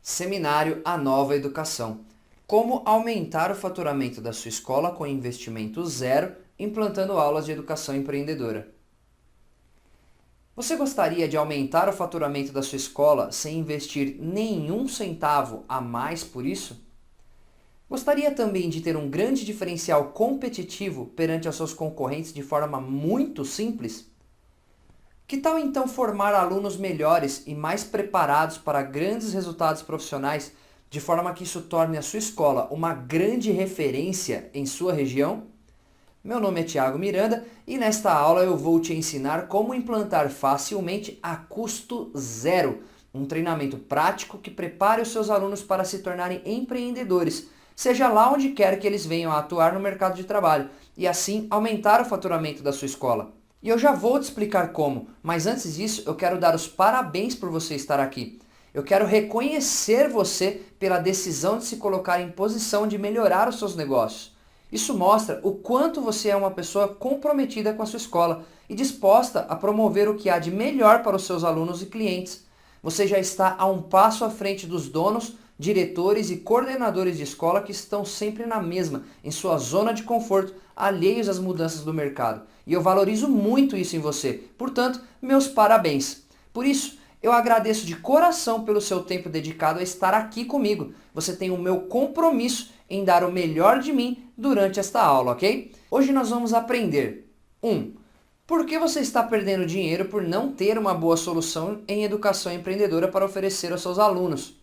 Seminário A Nova Educação. Como aumentar o faturamento da sua escola com investimento zero, implantando aulas de educação empreendedora. Você gostaria de aumentar o faturamento da sua escola sem investir nenhum centavo a mais por isso? Gostaria também de ter um grande diferencial competitivo perante os seus concorrentes de forma muito simples? Que tal então formar alunos melhores e mais preparados para grandes resultados profissionais, de forma que isso torne a sua escola uma grande referência em sua região? Meu nome é Thiago Miranda e nesta aula eu vou te ensinar como implantar facilmente a custo zero um treinamento prático que prepare os seus alunos para se tornarem empreendedores, seja lá onde quer que eles venham a atuar no mercado de trabalho, e assim aumentar o faturamento da sua escola. E eu já vou te explicar como, mas antes disso eu quero dar os parabéns por você estar aqui. Eu quero reconhecer você pela decisão de se colocar em posição de melhorar os seus negócios. Isso mostra o quanto você é uma pessoa comprometida com a sua escola e disposta a promover o que há de melhor para os seus alunos e clientes. Você já está a um passo à frente dos donos, diretores e coordenadores de escola que estão sempre na mesma, em sua zona de conforto, alheios às mudanças do mercado. E eu valorizo muito isso em você. Portanto, meus parabéns. Por isso, eu agradeço de coração pelo seu tempo dedicado a estar aqui comigo. Você tem o meu compromisso em dar o melhor de mim durante esta aula, ok? Hoje nós vamos aprender 1. Por que você está perdendo dinheiro por não ter uma boa solução em educação empreendedora para oferecer aos seus alunos?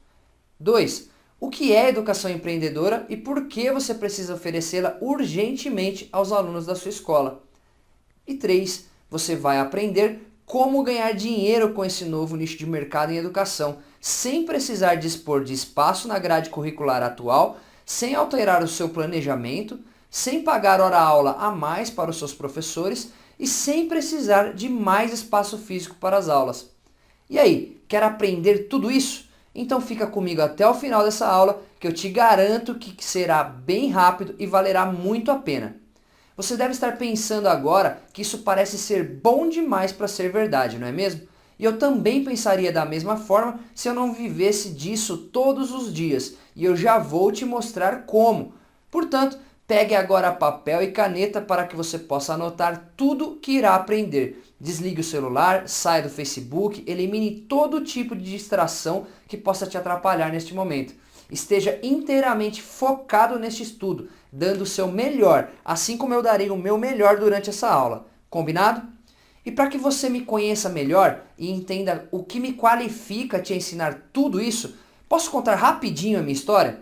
2. O que é educação empreendedora e por que você precisa oferecê-la urgentemente aos alunos da sua escola? E 3. Você vai aprender como ganhar dinheiro com esse novo nicho de mercado em educação, sem precisar dispor de espaço na grade curricular atual, sem alterar o seu planejamento, sem pagar hora-aula a mais para os seus professores e sem precisar de mais espaço físico para as aulas. E aí, quer aprender tudo isso? Então fica comigo até o final dessa aula, que eu te garanto que será bem rápido e valerá muito a pena. Você deve estar pensando agora que isso parece ser bom demais para ser verdade, não é mesmo? E eu também pensaria da mesma forma se eu não vivesse disso todos os dias, e eu já vou te mostrar como. Portanto, pegue agora papel e caneta para que você possa anotar tudo que irá aprender. Desligue o celular, saia do Facebook, elimine todo tipo de distração que possa te atrapalhar neste momento. Esteja inteiramente focado neste estudo, dando o seu melhor, assim como eu darei o meu melhor durante essa aula. Combinado? E para que você me conheça melhor e entenda o que me qualifica a te ensinar tudo isso, posso contar rapidinho a minha história?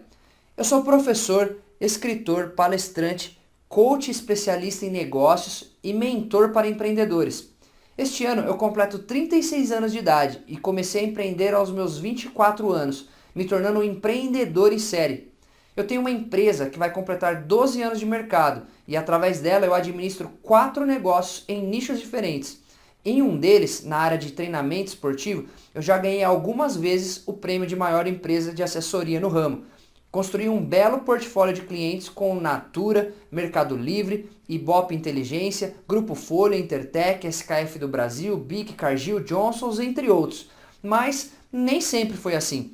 Eu sou professor, escritor, palestrante, coach especialista em negócios e mentor para empreendedores. Este ano eu completo 36 anos de idade e comecei a empreender aos meus 24 anos, me tornando um empreendedor em série. Eu tenho uma empresa que vai completar 12 anos de mercado e através dela eu administro 4 negócios em nichos diferentes. Em um deles, na área de treinamento esportivo, eu já ganhei algumas vezes o prêmio de maior empresa de assessoria no ramo. Construí um belo portfólio de clientes com Natura, Mercado Livre, Ibope Inteligência, Grupo Folha, Intertec, SKF do Brasil, BIC, Cargill, Johnsons, entre outros. Mas nem sempre foi assim.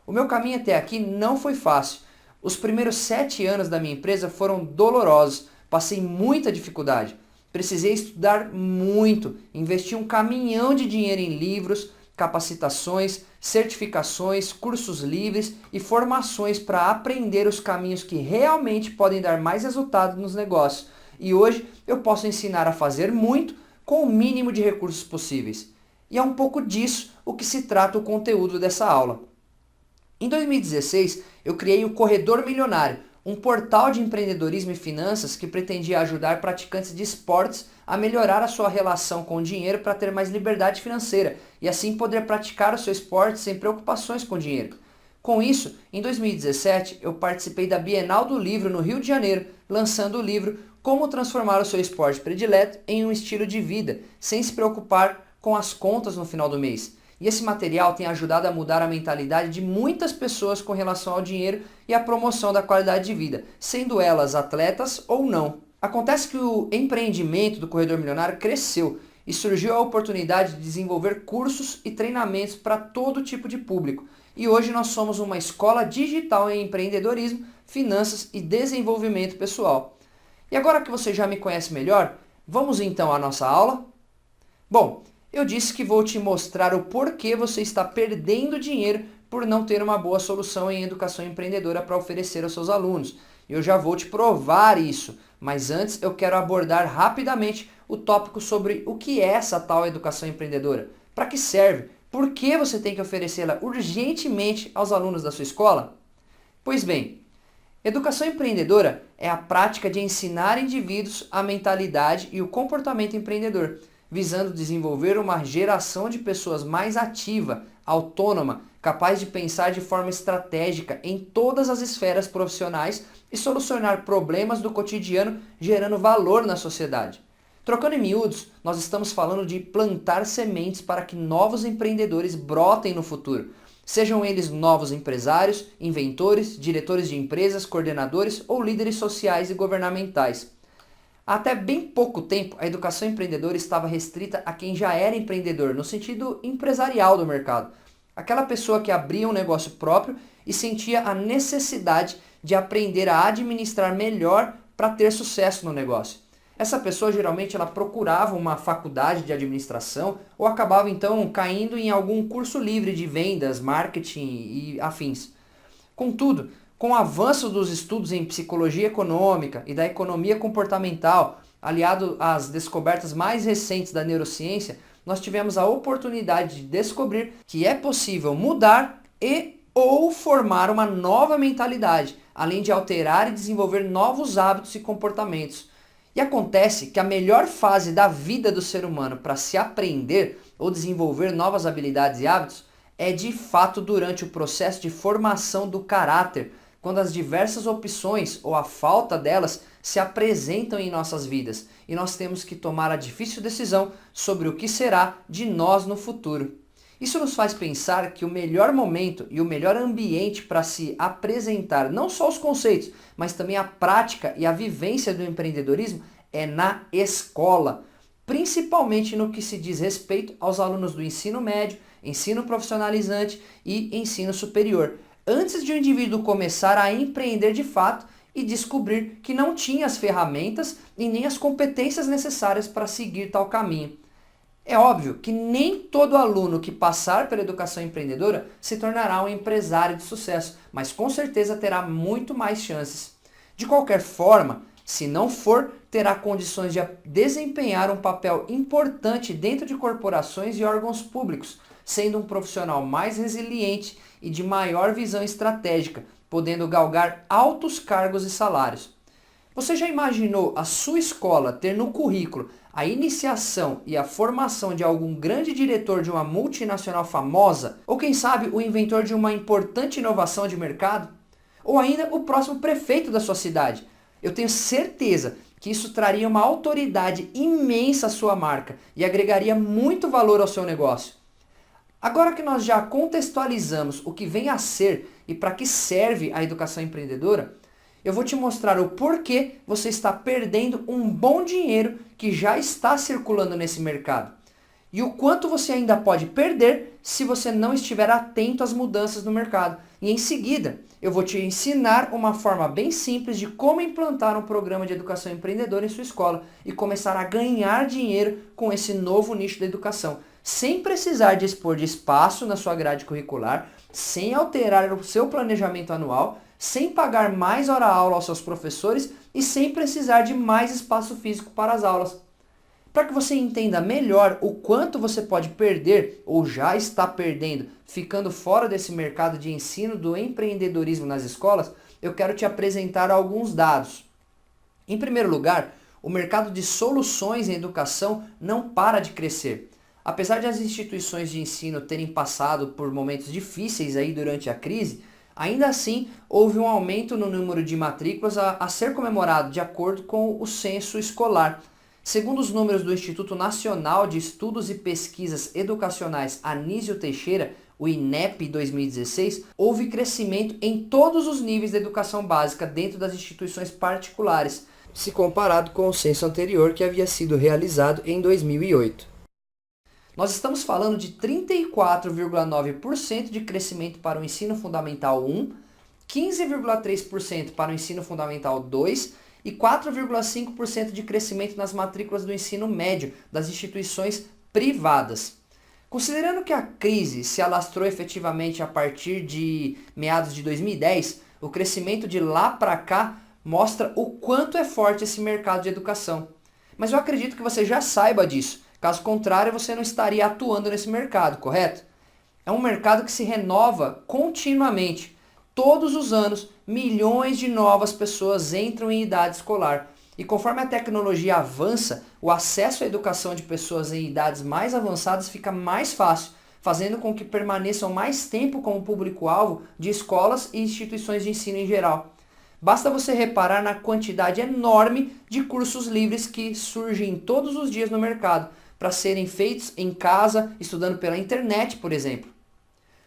O meu caminho até aqui não foi fácil. Os primeiros 7 anos da minha empresa foram dolorosos, passei muita dificuldade. Precisei estudar muito, investi um caminhão de dinheiro em livros, capacitações, certificações, cursos livres e formações para aprender os caminhos que realmente podem dar mais resultado nos negócios. E hoje eu posso ensinar a fazer muito com o mínimo de recursos possíveis. E é um pouco disso o que se trata o conteúdo dessa aula. Em 2016, eu criei o Corredor Milionário, um portal de empreendedorismo e finanças que pretendia ajudar praticantes de esportes a melhorar a sua relação com o dinheiro para ter mais liberdade financeira e assim poder praticar o seu esporte sem preocupações com o dinheiro. Com isso, em 2017, eu participei da Bienal do Livro no Rio de Janeiro, lançando o livro Como Transformar o Seu Esporte Predileto em um Estilo de Vida, sem se preocupar com as contas no final do mês. E esse material tem ajudado a mudar a mentalidade de muitas pessoas com relação ao dinheiro e à promoção da qualidade de vida, sendo elas atletas ou não. Acontece que o empreendimento do Corredor Milionário cresceu e surgiu a oportunidade de desenvolver cursos e treinamentos para todo tipo de público. e hoje nós somos uma escola digital em empreendedorismo, finanças e desenvolvimento pessoal. E agora que você já me conhece melhor, vamos então à nossa aula? Bom, eu disse que vou te mostrar o porquê você está perdendo dinheiro por não ter uma boa solução em educação empreendedora para oferecer aos seus alunos. Eu já vou te provar isso, mas antes eu quero abordar rapidamente o tópico sobre o que é essa tal educação empreendedora, para que serve, por que você tem que oferecê-la urgentemente aos alunos da sua escola? Pois bem, educação empreendedora é a prática de ensinar indivíduos a mentalidade e o comportamento empreendedor, visando desenvolver uma geração de pessoas mais ativa, autônoma, capaz de pensar de forma estratégica em todas as esferas profissionais e solucionar problemas do cotidiano, gerando valor na sociedade. Trocando em miúdos, nós estamos falando de plantar sementes para que novos empreendedores brotem no futuro. Sejam eles novos empresários, inventores, diretores de empresas, coordenadores ou líderes sociais e governamentais. Até bem pouco tempo, a educação empreendedora estava restrita a quem já era empreendedor, no sentido empresarial do mercado. Aquela pessoa que abria um negócio próprio e sentia a necessidade de aprender a administrar melhor para ter sucesso no negócio. Essa pessoa geralmente ela procurava uma faculdade de administração ou acabava então caindo em algum curso livre de vendas, marketing e afins. Contudo, com o avanço dos estudos em psicologia econômica e da economia comportamental, aliado às descobertas mais recentes da neurociência, nós tivemos a oportunidade de descobrir que é possível mudar ou formar uma nova mentalidade, além de alterar e desenvolver novos hábitos e comportamentos. E acontece que a melhor fase da vida do ser humano para se aprender ou desenvolver novas habilidades e hábitos é de fato durante o processo de formação do caráter, quando as diversas opções ou a falta delas se apresentam em nossas vidas e nós temos que tomar a difícil decisão sobre o que será de nós no futuro. Isso nos faz pensar que o melhor momento e o melhor ambiente para se apresentar não só os conceitos, mas também a prática e a vivência do empreendedorismo é na escola, principalmente no que se diz respeito aos alunos do ensino médio, ensino profissionalizante e ensino superior, antes de o indivíduo começar a empreender de fato e descobrir que não tinha as ferramentas e nem as competências necessárias para seguir tal caminho. É óbvio que nem todo aluno que passar pela educação empreendedora se tornará um empresário de sucesso, mas com certeza terá muito mais chances. De qualquer forma, se não for, terá condições de desempenhar um papel importante dentro de corporações e órgãos públicos, sendo um profissional mais resiliente e de maior visão estratégica, podendo galgar altos cargos e salários. Você já imaginou a sua escola ter no currículo a iniciação e a formação de algum grande diretor de uma multinacional famosa? Ou quem sabe o inventor de uma importante inovação de mercado? Ou ainda o próximo prefeito da sua cidade? Eu tenho certeza que isso traria uma autoridade imensa à sua marca e agregaria muito valor ao seu negócio. Agora que nós já contextualizamos o que vem a ser e para que serve a educação empreendedora, eu vou te mostrar o porquê você está perdendo um bom dinheiro que já está circulando nesse mercado. E o quanto você ainda pode perder se você não estiver atento às mudanças no mercado. E em seguida, eu vou te ensinar uma forma bem simples de como implantar um programa de educação empreendedora em sua escola e começar a ganhar dinheiro com esse novo nicho da educação, sem precisar dispor de espaço na sua grade curricular, sem alterar o seu planejamento anual, sem pagar mais hora-aula aos seus professores e sem precisar de mais espaço físico para as aulas. Para que você entenda melhor o quanto você pode perder ou já está perdendo ficando fora desse mercado de ensino do empreendedorismo nas escolas, eu quero te apresentar alguns dados. Em primeiro lugar, o mercado de soluções em educação não para de crescer. Apesar de as instituições de ensino terem passado por momentos difíceis aí durante a crise, ainda assim houve um aumento no número de matrículas a ser comemorado de acordo com o censo escolar. Segundo os números do Instituto Nacional de Estudos e Pesquisas Educacionais Anísio Teixeira, o INEP 2016, houve crescimento em todos os níveis da educação básica dentro das instituições particulares, se comparado com o censo anterior que havia sido realizado em 2008. Nós estamos falando de 34,9% de crescimento para o ensino fundamental 1, 15,3% para o ensino fundamental 2 e 4,5% de crescimento nas matrículas do ensino médio das instituições privadas. Considerando que a crise se alastrou efetivamente a partir de meados de 2010, o crescimento de lá para cá mostra o quanto é forte esse mercado de educação. Mas eu acredito que você já saiba disso. Caso contrário, você não estaria atuando nesse mercado, correto? É um mercado que se renova continuamente. Todos os anos, milhões de novas pessoas entram em idade escolar. E conforme a tecnologia avança, o acesso à educação de pessoas em idades mais avançadas fica mais fácil, fazendo com que permaneçam mais tempo como público-alvo de escolas e instituições de ensino em geral. Basta você reparar na quantidade enorme de cursos livres que surgem todos os dias no mercado, para serem feitos em casa, estudando pela internet, por exemplo.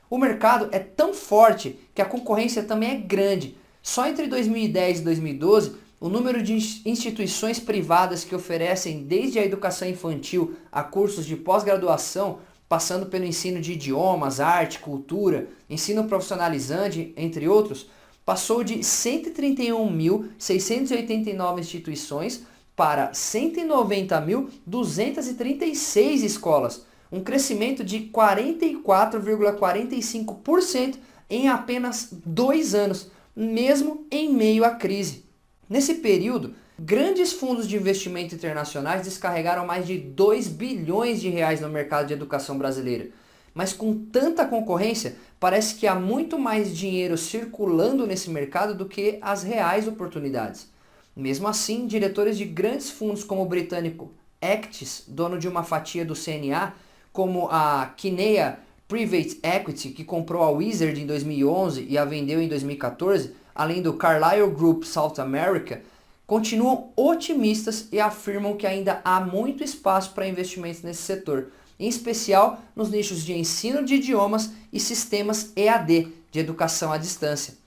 O mercado é tão forte que a concorrência também é grande. Só entre 2010 e 2012, o número de instituições privadas que oferecem desde a educação infantil a cursos de pós-graduação, passando pelo ensino de idiomas, arte, cultura, ensino profissionalizante, entre outros, passou de 131.689 instituições para 190.236 escolas, um crescimento de 44,45% em apenas 2 anos, mesmo em meio à crise. Nesse período, grandes fundos de investimento internacionais descarregaram mais de 2 bilhões de reais no mercado de educação brasileiro. Mas com tanta concorrência, parece que há muito mais dinheiro circulando nesse mercado do que as reais oportunidades. Mesmo assim, diretores de grandes fundos como o britânico Actis, dono de uma fatia do CNA, como a Kinea Private Equity, que comprou a Wizard em 2011 e a vendeu em 2014, além do Carlyle Group South America, continuam otimistas e afirmam que ainda há muito espaço para investimentos nesse setor, em especial nos nichos de ensino de idiomas e sistemas EAD, de educação à distância.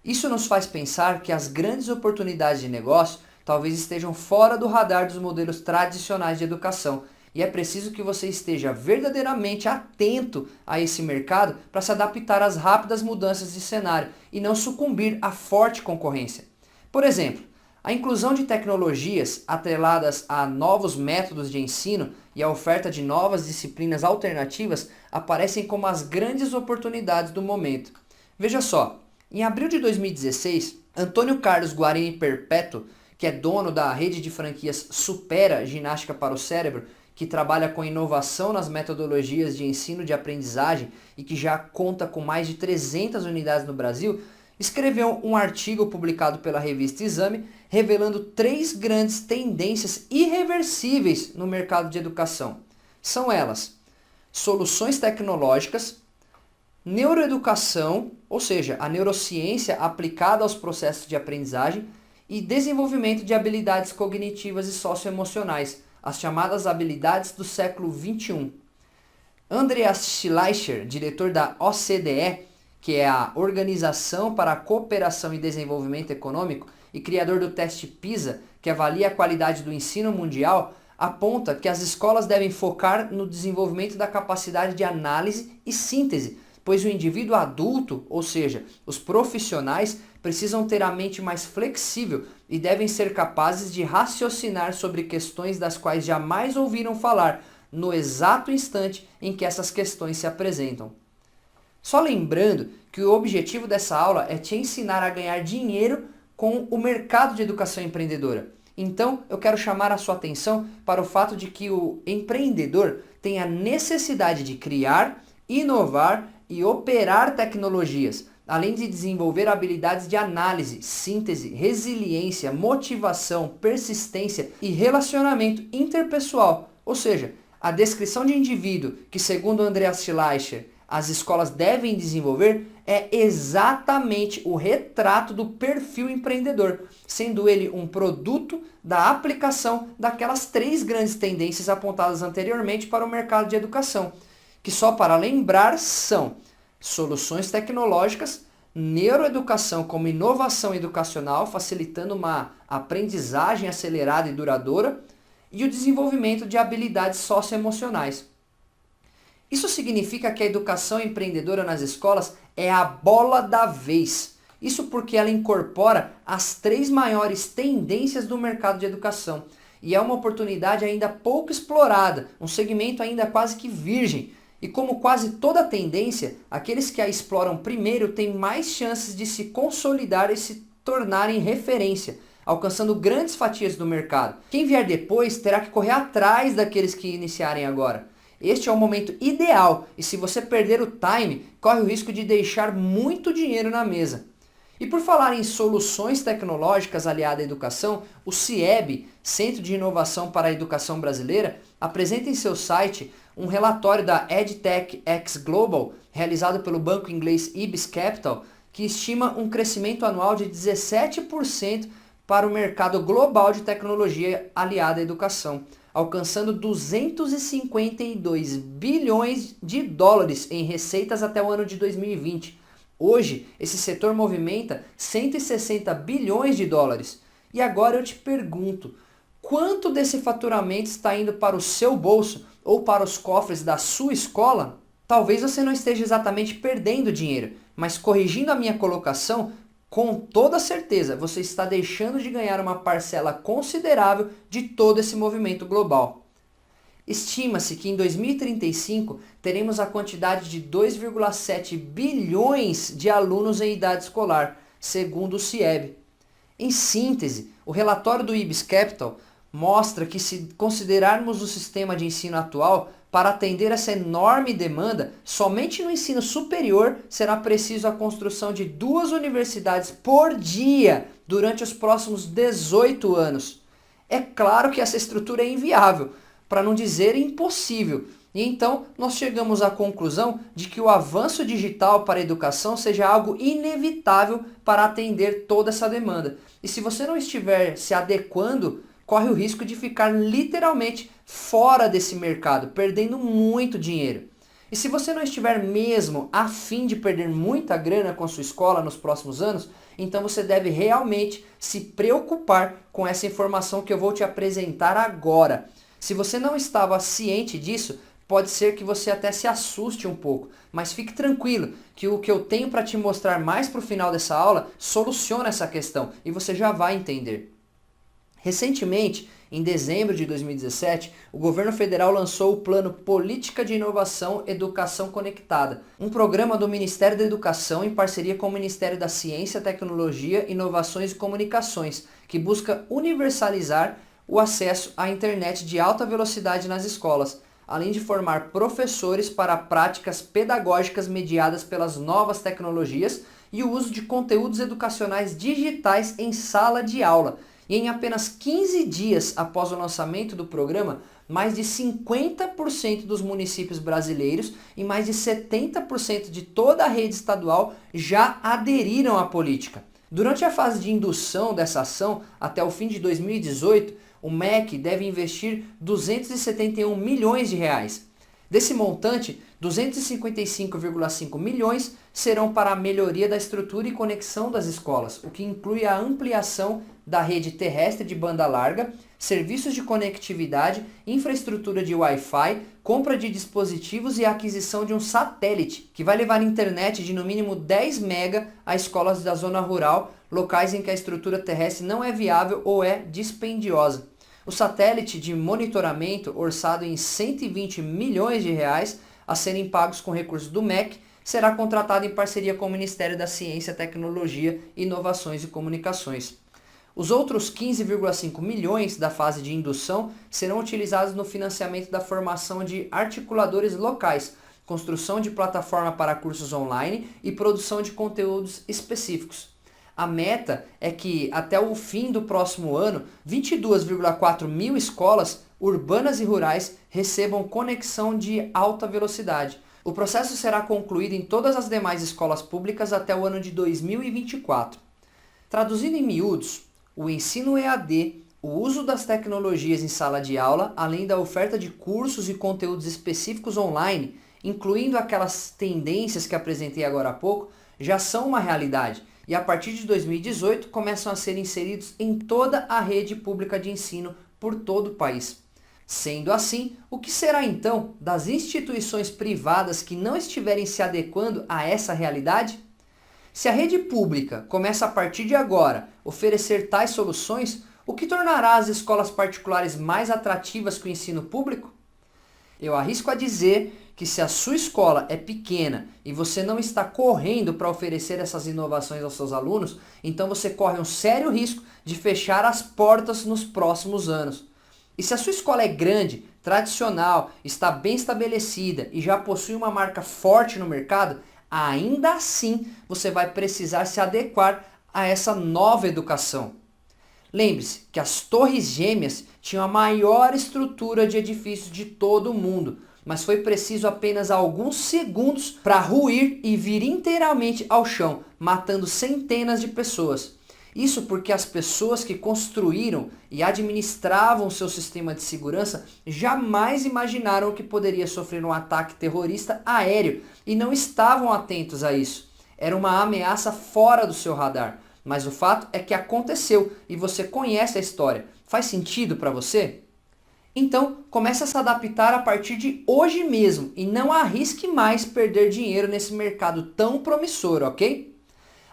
Isso nos faz pensar que as grandes oportunidades de negócio talvez estejam fora do radar dos modelos tradicionais de educação, e é preciso que você esteja verdadeiramente atento a esse mercado para se adaptar às rápidas mudanças de cenário e não sucumbir à forte concorrência. Por exemplo, a inclusão de tecnologias atreladas a novos métodos de ensino e a oferta de novas disciplinas alternativas aparecem como as grandes oportunidades do momento. Veja só, em abril de 2016, Antônio Carlos Guarini Perpétuo, que é dono da rede de franquias Supera Ginástica para o Cérebro, que trabalha com inovação nas metodologias de ensino de aprendizagem e que já conta com mais de 300 unidades no Brasil, escreveu um artigo publicado pela revista Exame revelando 3 grandes tendências irreversíveis no mercado de educação. São elas: soluções tecnológicas, neuroeducação, ou seja, a neurociência aplicada aos processos de aprendizagem, e desenvolvimento de habilidades cognitivas e socioemocionais, as chamadas habilidades do século XXI. Andreas Schleicher, diretor da OCDE, que é a Organização para a Cooperação e Desenvolvimento Econômico, e criador do teste PISA, que avalia a qualidade do ensino mundial, aponta que as escolas devem focar no desenvolvimento da capacidade de análise e síntese, pois o indivíduo adulto, ou seja, os profissionais, precisam ter a mente mais flexível e devem ser capazes de raciocinar sobre questões das quais jamais ouviram falar no exato instante em que essas questões se apresentam. Só lembrando que o objetivo dessa aula é te ensinar a ganhar dinheiro com o mercado de educação empreendedora. Então, eu quero chamar a sua atenção para o fato de que o empreendedor tem a necessidade de criar, inovar e operar tecnologias, além de desenvolver habilidades de análise, síntese, resiliência, motivação, persistência e relacionamento interpessoal. Ou seja, a descrição de indivíduo que, segundo Andreas Schleicher, as escolas devem desenvolver é exatamente o retrato do perfil empreendedor, sendo ele um produto da aplicação daquelas 3 grandes tendências apontadas anteriormente para o mercado de educação, que só para lembrar são soluções tecnológicas, neuroeducação como inovação educacional, facilitando uma aprendizagem acelerada e duradoura, e o desenvolvimento de habilidades socioemocionais. Isso significa que a educação empreendedora nas escolas é a bola da vez. Isso porque ela incorpora as 3 maiores tendências do mercado de educação. E é uma oportunidade ainda pouco explorada, um segmento ainda quase que virgem. E como quase toda tendência, aqueles que a exploram primeiro têm mais chances de se consolidar e se tornarem referência, alcançando grandes fatias do mercado. Quem vier depois terá que correr atrás daqueles que iniciarem agora. Este é o momento ideal e se você perder o time, corre o risco de deixar muito dinheiro na mesa. E por falar em soluções tecnológicas aliadas à educação, o CIEB, Centro de Inovação para a Educação Brasileira, apresenta em seu site um relatório da EdTech X Global, realizado pelo banco inglês IBIS Capital, que estima um crescimento anual de 17% para o mercado global de tecnologia aliada à educação, alcançando 252 bilhões de dólares em receitas até o ano de 2020. Hoje, esse setor movimenta 160 bilhões de dólares. E agora eu te pergunto, quanto desse faturamento está indo para o seu bolso ou para os cofres da sua escola? Talvez você não esteja exatamente perdendo dinheiro, mas corrigindo a minha colocação, com toda certeza você está deixando de ganhar uma parcela considerável de todo esse movimento global. Estima-se que em 2035 teremos a quantidade de 2,7 bilhões de alunos em idade escolar, segundo o CIEB. Em síntese, o relatório do IBIS Capital mostra que se considerarmos o sistema de ensino atual, para atender essa enorme demanda, somente no ensino superior será preciso a construção de 2 universidades por dia durante os próximos 18 anos. É claro que essa estrutura é inviável, para não dizer impossível. E então nós chegamos à conclusão de que o avanço digital para a educação seja algo inevitável para atender toda essa demanda. E se você não estiver se adequando, corre o risco de ficar literalmente fora desse mercado, perdendo muito dinheiro. E se você não estiver mesmo a fim de perder muita grana com a sua escola nos próximos anos, então você deve realmente se preocupar com essa informação que eu vou te apresentar agora. Se você não estava ciente disso, pode ser que você até se assuste um pouco, mas fique tranquilo que o que eu tenho para te mostrar mais para o final dessa aula soluciona essa questão e você já vai entender. Recentemente, em dezembro de 2017, o governo federal lançou o Plano Política de Inovação Educação Conectada, um programa do Ministério da Educação em parceria com o Ministério da Ciência, Tecnologia, Inovações e Comunicações, que busca universalizar o acesso à internet de alta velocidade nas escolas, além de formar professores para práticas pedagógicas mediadas pelas novas tecnologias e o uso de conteúdos educacionais digitais em sala de aula. E em apenas 15 dias após o lançamento do programa, mais de 50% dos municípios brasileiros e mais de 70% de toda a rede estadual já aderiram à política. Durante a fase de indução dessa ação, até o fim de 2018, o MEC deve investir 271 milhões de reais. Desse montante, 255,5 milhões serão para a melhoria da estrutura e conexão das escolas, o que inclui a ampliação da rede terrestre de banda larga, serviços de conectividade, infraestrutura de Wi-Fi, compra de dispositivos e aquisição de um satélite, que vai levar internet de no mínimo 10 MB a escolas da zona rural, locais em que a estrutura terrestre não é viável ou é dispendiosa. O satélite de monitoramento, orçado em 120 milhões de reais, a serem pagos com recursos do MEC, será contratado em parceria com o Ministério da Ciência, Tecnologia, Inovações e Comunicações. Os outros 15,5 milhões da fase de indução serão utilizados no financiamento da formação de articuladores locais, construção de plataforma para cursos online e produção de conteúdos específicos. A meta é que, até o fim do próximo ano, 22,4 mil escolas urbanas e rurais recebam conexão de alta velocidade. O processo será concluído em todas as demais escolas públicas até o ano de 2024. Traduzindo em miúdos, o ensino EAD, o uso das tecnologias em sala de aula, além da oferta de cursos e conteúdos específicos online, incluindo aquelas tendências que apresentei agora há pouco, já são uma realidade. E a partir de 2018 começam a ser inseridos em toda a rede pública de ensino por todo o país. Sendo assim, o que será então das instituições privadas que não estiverem se adequando a essa realidade? Se a rede pública começa a partir de agora a oferecer tais soluções, o que tornará as escolas particulares mais atrativas que o ensino público? Eu arrisco a dizer que se a sua escola é pequena e você não está correndo para oferecer essas inovações aos seus alunos, então você corre um sério risco de fechar as portas nos próximos anos. E se a sua escola é grande, tradicional, está bem estabelecida e já possui uma marca forte no mercado, ainda assim você vai precisar se adequar a essa nova educação. Lembre-se que as Torres Gêmeas tinham a maior estrutura de edifícios de todo o mundo, mas foi preciso apenas alguns segundos para ruir e vir inteiramente ao chão, matando centenas de pessoas. Isso porque as pessoas que construíram e administravam seu sistema de segurança jamais imaginaram que poderia sofrer um ataque terrorista aéreo e não estavam atentos a isso. Era uma ameaça fora do seu radar. Mas o fato é que aconteceu e você conhece a história. Faz sentido para você? Então, comece a se adaptar a partir de hoje mesmo e não arrisque mais perder dinheiro nesse mercado tão promissor, ok?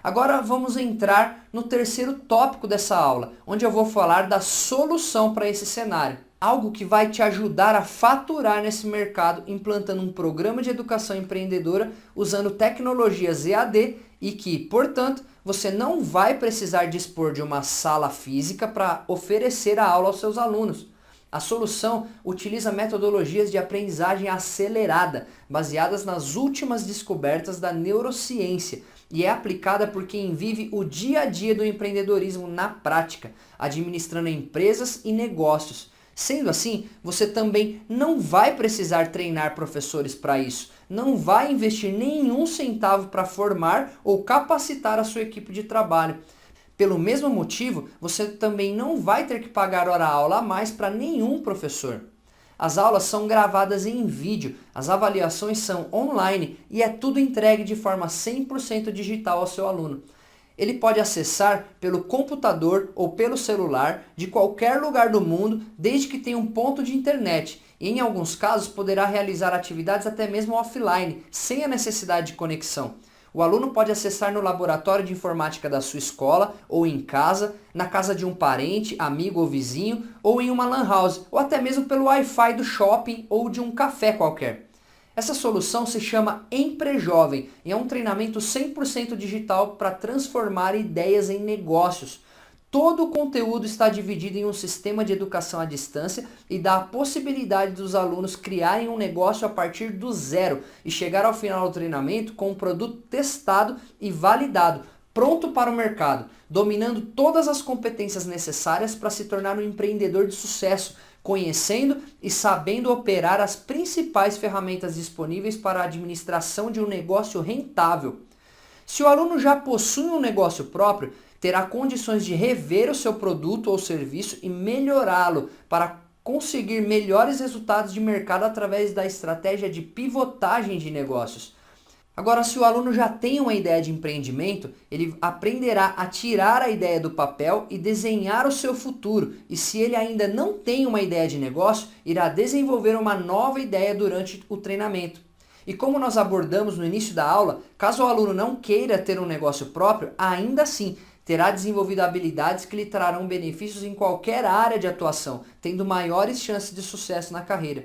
Agora vamos entrar no terceiro tópico dessa aula, onde eu vou falar da solução para esse cenário. Algo que vai te ajudar a faturar nesse mercado implantando um programa de educação empreendedora usando tecnologias EAD e que, portanto, você não vai precisar dispor de uma sala física para oferecer a aula aos seus alunos. A solução utiliza metodologias de aprendizagem acelerada, baseadas nas últimas descobertas da neurociência, e é aplicada por quem vive o dia a dia do empreendedorismo na prática, administrando empresas e negócios. Sendo assim, você também não vai precisar treinar professores para isso, não vai investir nenhum centavo para formar ou capacitar a sua equipe de trabalho. Pelo mesmo motivo, você também não vai ter que pagar hora-aula a mais para nenhum professor. As aulas são gravadas em vídeo, as avaliações são online e é tudo entregue de forma 100% digital ao seu aluno. Ele pode acessar pelo computador ou pelo celular de qualquer lugar do mundo, desde que tenha um ponto de internet. E em alguns casos poderá realizar atividades até mesmo offline, sem a necessidade de conexão. O aluno pode acessar no laboratório de informática da sua escola, ou em casa, na casa de um parente, amigo ou vizinho, ou em uma lan house, ou até mesmo pelo Wi-Fi do shopping ou de um café qualquer. Essa solução se chama Emprejovem e é um treinamento 100% digital para transformar ideias em negócios. Todo o conteúdo está dividido em um sistema de educação à distância e dá a possibilidade dos alunos criarem um negócio a partir do zero e chegar ao final do treinamento com um produto testado e validado, pronto para o mercado, dominando todas as competências necessárias para se tornar um empreendedor de sucesso, conhecendo e sabendo operar as principais ferramentas disponíveis para a administração de um negócio rentável. Se o aluno já possui um negócio próprio, terá condições de rever o seu produto ou serviço e melhorá-lo para conseguir melhores resultados de mercado através da estratégia de pivotagem de negócios. Agora, se o aluno já tem uma ideia de empreendimento, ele aprenderá a tirar a ideia do papel e desenhar o seu futuro. E se ele ainda não tem uma ideia de negócio, irá desenvolver uma nova ideia durante o treinamento. E como nós abordamos no início da aula, caso o aluno não queira ter um negócio próprio, ainda assim terá desenvolvido habilidades que lhe trarão benefícios em qualquer área de atuação, tendo maiores chances de sucesso na carreira.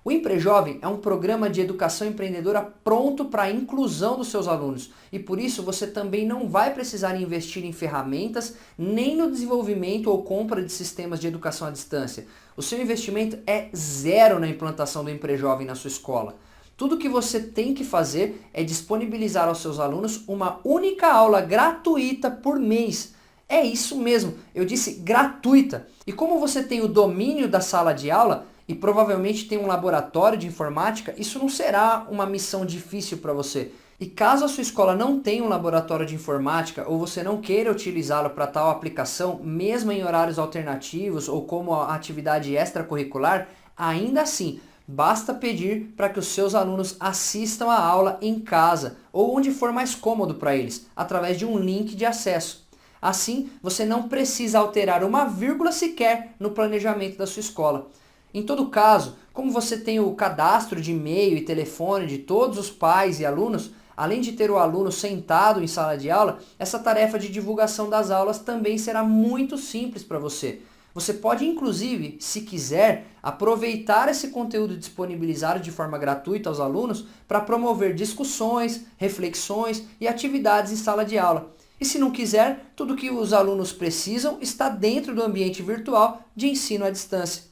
O Emprejovem é um programa de educação empreendedora pronto para a inclusão dos seus alunos e por isso você também não vai precisar investir em ferramentas nem no desenvolvimento ou compra de sistemas de educação à distância. O seu investimento é zero na implantação do Emprejovem na sua escola. Tudo que você tem que fazer é disponibilizar aos seus alunos uma única aula gratuita por mês. É isso mesmo, eu disse gratuita. E como você tem o domínio da sala de aula e provavelmente tem um laboratório de informática, isso não será uma missão difícil para você. E caso a sua escola não tenha um laboratório de informática ou você não queira utilizá-lo para tal aplicação, mesmo em horários alternativos ou como atividade extracurricular, ainda assim, basta pedir para que os seus alunos assistam a aula em casa ou onde for mais cômodo para eles, através de um link de acesso. Assim, você não precisa alterar uma vírgula sequer no planejamento da sua escola. Em todo caso, como você tem o cadastro de e-mail e telefone de todos os pais e alunos, além de ter o aluno sentado em sala de aula, essa tarefa de divulgação das aulas também será muito simples para você. Você pode, inclusive, se quiser, aproveitar esse conteúdo disponibilizado de forma gratuita aos alunos para promover discussões, reflexões e atividades em sala de aula. E se não quiser, tudo que os alunos precisam está dentro do ambiente virtual de ensino à distância.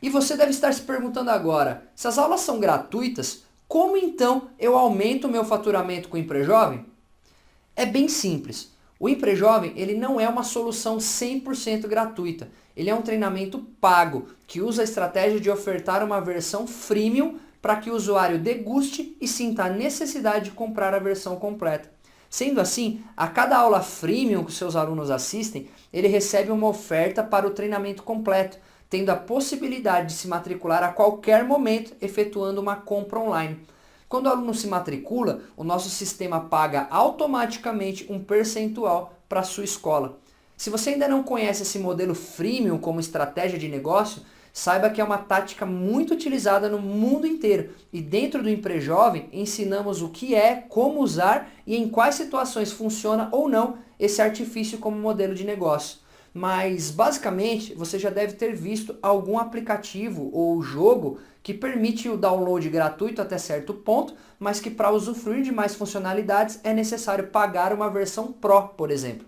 E você deve estar se perguntando agora, se as aulas são gratuitas, como então eu aumento o meu faturamento com o Emprejovem? É bem simples. O Emprejovem ele não é uma solução 100% gratuita. Ele é um treinamento pago, que usa a estratégia de ofertar uma versão freemium para que o usuário deguste e sinta a necessidade de comprar a versão completa. Sendo assim, a cada aula freemium que seus alunos assistem, ele recebe uma oferta para o treinamento completo, tendo a possibilidade de se matricular a qualquer momento, efetuando uma compra online. Quando o aluno se matricula, o nosso sistema paga automaticamente um percentual para a sua escola. Se você ainda não conhece esse modelo freemium como estratégia de negócio, saiba que é uma tática muito utilizada no mundo inteiro e dentro do Emprejovem ensinamos o que é, como usar e em quais situações funciona ou não esse artifício como modelo de negócio. Mas basicamente você já deve ter visto algum aplicativo ou jogo que permite o download gratuito até certo ponto, mas que para usufruir de mais funcionalidades é necessário pagar uma versão Pro, por exemplo.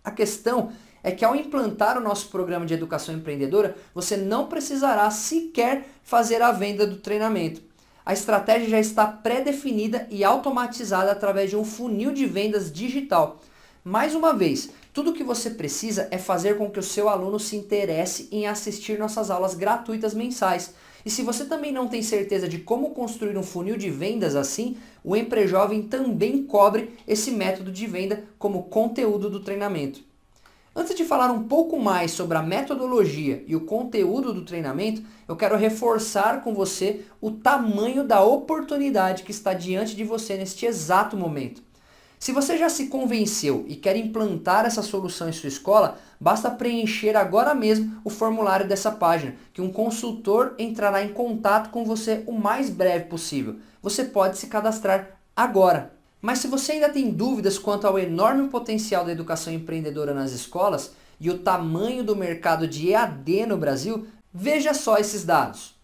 A questão é que ao implantar o nosso programa de educação empreendedora, você não precisará sequer fazer a venda do treinamento. A estratégia já está pré-definida e automatizada através de um funil de vendas digital. Mais uma vez, tudo o que você precisa é fazer com que o seu aluno se interesse em assistir nossas aulas gratuitas mensais. E se você também não tem certeza de como construir um funil de vendas assim, o Emprejovem também cobre esse método de venda como conteúdo do treinamento. Antes de falar um pouco mais sobre a metodologia e o conteúdo do treinamento, eu quero reforçar com você o tamanho da oportunidade que está diante de você neste exato momento. Se você já se convenceu e quer implantar essa solução em sua escola, basta preencher agora mesmo o formulário dessa página, que um consultor entrará em contato com você o mais breve possível. Você pode se cadastrar agora. Mas se você ainda tem dúvidas quanto ao enorme potencial da educação empreendedora nas escolas e o tamanho do mercado de EAD no Brasil, veja só esses dados.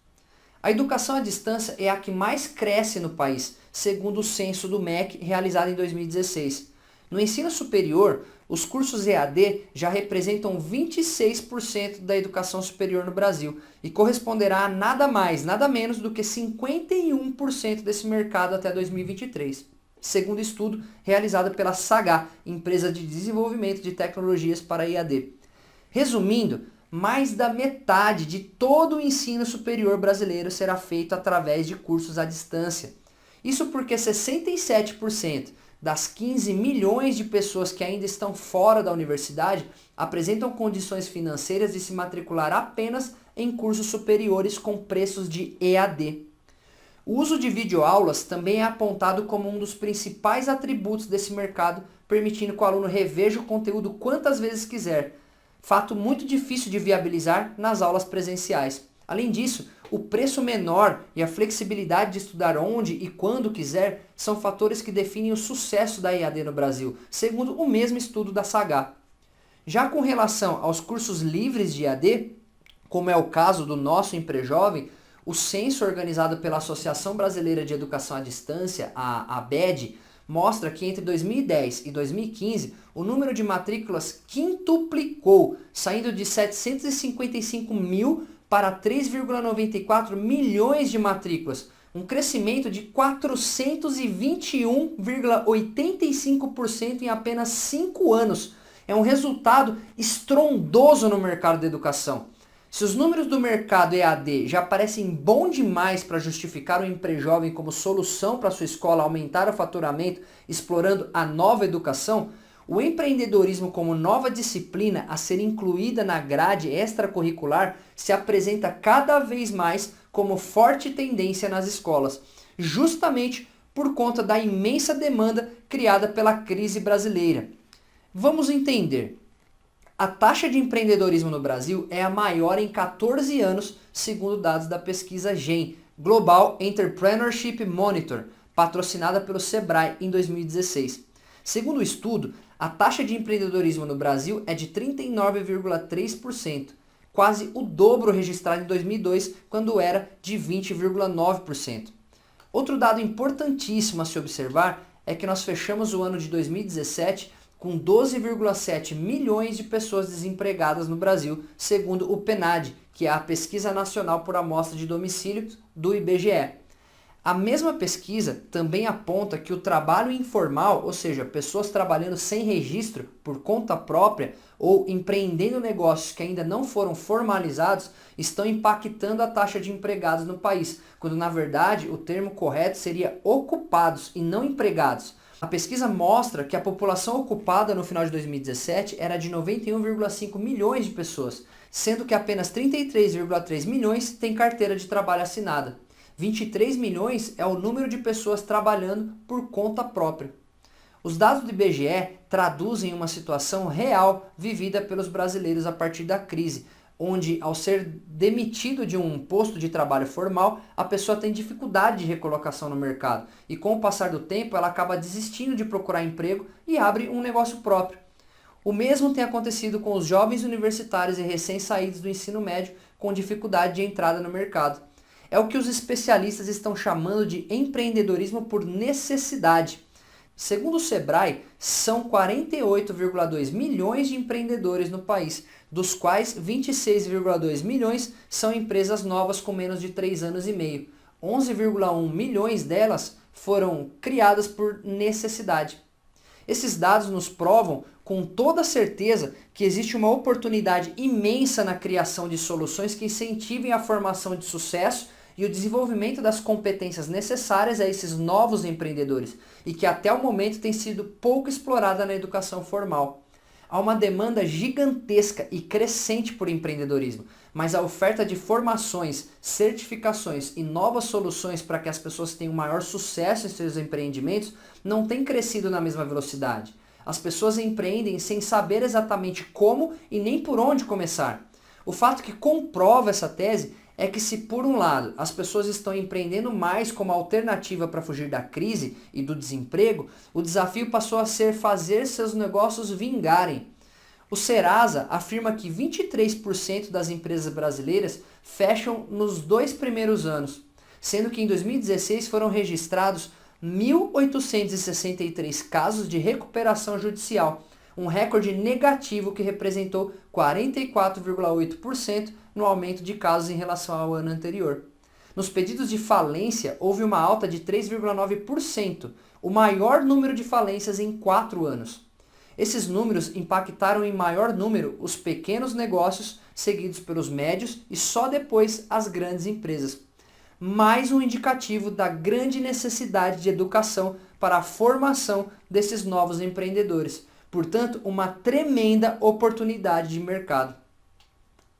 A educação à distância é a que mais cresce no país, segundo o censo do MEC realizado em 2016. No ensino superior, os cursos EAD já representam 26% da educação superior no Brasil e corresponderá a nada mais, nada menos do que 51% desse mercado até 2023, segundo estudo realizado pela Sagá, empresa de desenvolvimento de tecnologias para EAD. Resumindo, mais da metade de todo o ensino superior brasileiro será feito através de cursos à distância. Isso porque 67% das 15 milhões de pessoas que ainda estão fora da universidade apresentam condições financeiras de se matricular apenas em cursos superiores com preços de EAD. O uso de videoaulas também é apontado como um dos principais atributos desse mercado, permitindo que o aluno reveja o conteúdo quantas vezes quiser, fato muito difícil de viabilizar nas aulas presenciais. Além disso, o preço menor e a flexibilidade de estudar onde e quando quiser são fatores que definem o sucesso da EAD no Brasil, segundo o mesmo estudo da Sagá. Já com relação aos cursos livres de EAD, como é o caso do nosso Emprejovem, o censo organizado pela Associação Brasileira de Educação à Distância, a ABED, mostra que entre 2010 e 2015 o número de matrículas quintuplicou, saindo de 755 mil para 3,94 milhões de matrículas, um crescimento de 421,85% em apenas 5 anos. É um resultado estrondoso no mercado da educação. Se os números do mercado EAD já parecem bom demais para justificar o Emprejovem como solução para sua escola aumentar o faturamento explorando a nova educação, o empreendedorismo como nova disciplina a ser incluída na grade extracurricular se apresenta cada vez mais como forte tendência nas escolas, justamente por conta da imensa demanda criada pela crise brasileira. Vamos entender. A taxa de empreendedorismo no Brasil é a maior em 14 anos, segundo dados da pesquisa GEM, Global Entrepreneurship Monitor, patrocinada pelo Sebrae em 2016. Segundo o estudo, a taxa de empreendedorismo no Brasil é de 39,3%, quase o dobro registrado em 2002, quando era de 20,9%. Outro dado importantíssimo a se observar é que nós fechamos o ano de 2017 com 12,7 milhões de pessoas desempregadas no Brasil, segundo o PNAD, que é a Pesquisa Nacional por Amostra de Domicílio do IBGE. A mesma pesquisa também aponta que o trabalho informal, ou seja, pessoas trabalhando sem registro por conta própria ou empreendendo negócios que ainda não foram formalizados, estão impactando a taxa de empregados no país, quando na verdade o termo correto seria ocupados e não empregados. A pesquisa mostra que a população ocupada no final de 2017 era de 91,5 milhões de pessoas, sendo que apenas 33,3 milhões têm carteira de trabalho assinada. 23 milhões é o número de pessoas trabalhando por conta própria. Os dados do IBGE traduzem uma situação real vivida pelos brasileiros a partir da crise, onde, ao ser demitido de um posto de trabalho formal, a pessoa tem dificuldade de recolocação no mercado e, com o passar do tempo, ela acaba desistindo de procurar emprego e abre um negócio próprio. O mesmo tem acontecido com os jovens universitários e recém-saídos do ensino médio com dificuldade de entrada no mercado. É o que os especialistas estão chamando de empreendedorismo por necessidade. Segundo o Sebrae, são 48,2 milhões de empreendedores no país, dos quais 26,2 milhões são empresas novas com menos de 3 anos e meio. 11,1 milhões delas foram criadas por necessidade. Esses dados nos provam com toda certeza que existe uma oportunidade imensa na criação de soluções que incentivem a formação de sucesso e o desenvolvimento das competências necessárias a esses novos empreendedores e que até o momento tem sido pouco explorada na educação formal. Há uma demanda gigantesca e crescente por empreendedorismo, mas a oferta de formações, certificações e novas soluções para que as pessoas tenham maior sucesso em seus empreendimentos não tem crescido na mesma velocidade. As pessoas empreendem sem saber exatamente como e nem por onde começar. O fato que comprova essa tese é que se por um lado as pessoas estão empreendendo mais como alternativa para fugir da crise e do desemprego, o desafio passou a ser fazer seus negócios vingarem. O Serasa afirma que 23% das empresas brasileiras fecham nos 2 primeiros anos, sendo que em 2016 foram registrados 1.863 casos de recuperação judicial, um recorde negativo que representou 44,8% no aumento de casos em relação ao ano anterior. Nos pedidos de falência, houve uma alta de 3,9%, o maior número de falências em 4 anos. Esses números impactaram em maior número os pequenos negócios, seguidos pelos médios e só depois as grandes empresas. Mais um indicativo da grande necessidade de educação para a formação desses novos empreendedores. Portanto, uma tremenda oportunidade de mercado.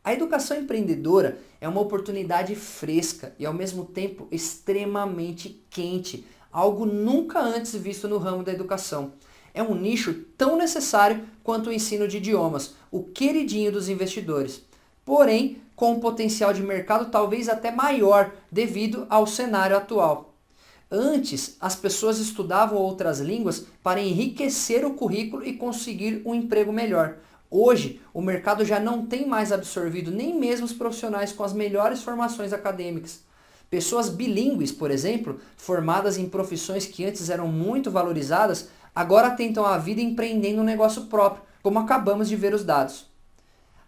A educação empreendedora é uma oportunidade fresca e, ao mesmo tempo, extremamente quente, algo nunca antes visto no ramo da educação. É um nicho tão necessário quanto o ensino de idiomas, o queridinho dos investidores. Porém, com um potencial de mercado talvez até maior devido ao cenário atual. Antes, as pessoas estudavam outras línguas para enriquecer o currículo e conseguir um emprego melhor. Hoje, o mercado já não tem mais absorvido nem mesmo os profissionais com as melhores formações acadêmicas. Pessoas bilíngues, por exemplo, formadas em profissões que antes eram muito valorizadas, agora tentam a vida empreendendo um negócio próprio, como acabamos de ver os dados.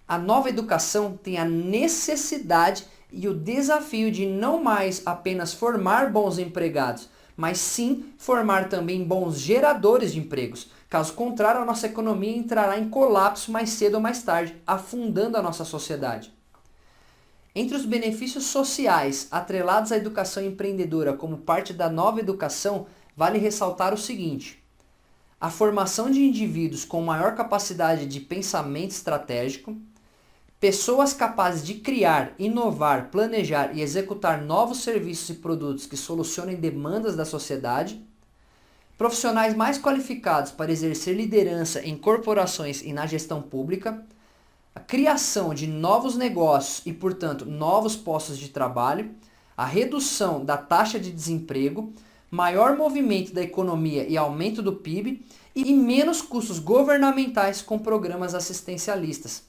A nova educação tem a necessidade e o desafio de não mais apenas formar bons empregados, mas sim formar também bons geradores de empregos. Caso contrário, a nossa economia entrará em colapso mais cedo ou mais tarde, afundando a nossa sociedade. Entre os benefícios sociais atrelados à educação empreendedora como parte da nova educação, vale ressaltar o seguinte: a formação de indivíduos com maior capacidade de pensamento estratégico, pessoas capazes de criar, inovar, planejar e executar novos serviços e produtos que solucionem demandas da sociedade, profissionais mais qualificados para exercer liderança em corporações e na gestão pública, a criação de novos negócios e, portanto, novos postos de trabalho, a redução da taxa de desemprego, maior movimento da economia e aumento do PIB e menos custos governamentais com programas assistencialistas.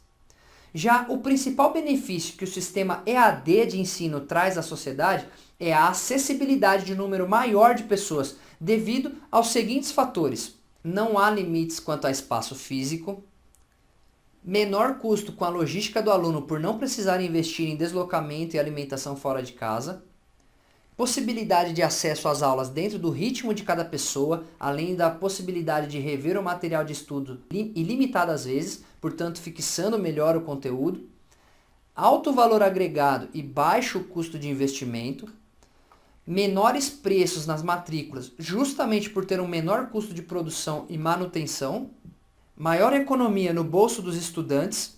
Já o principal benefício que o sistema EAD de ensino traz à sociedade é a acessibilidade de um número maior de pessoas, devido aos seguintes fatores: não há limites quanto a espaço físico, menor custo com a logística do aluno por não precisar investir em deslocamento e alimentação fora de casa, possibilidade de acesso às aulas dentro do ritmo de cada pessoa, além da possibilidade de rever o material de estudo ilimitadas vezes, portanto fixando melhor o conteúdo, alto valor agregado e baixo custo de investimento, menores preços nas matrículas justamente por ter um menor custo de produção e manutenção, maior economia no bolso dos estudantes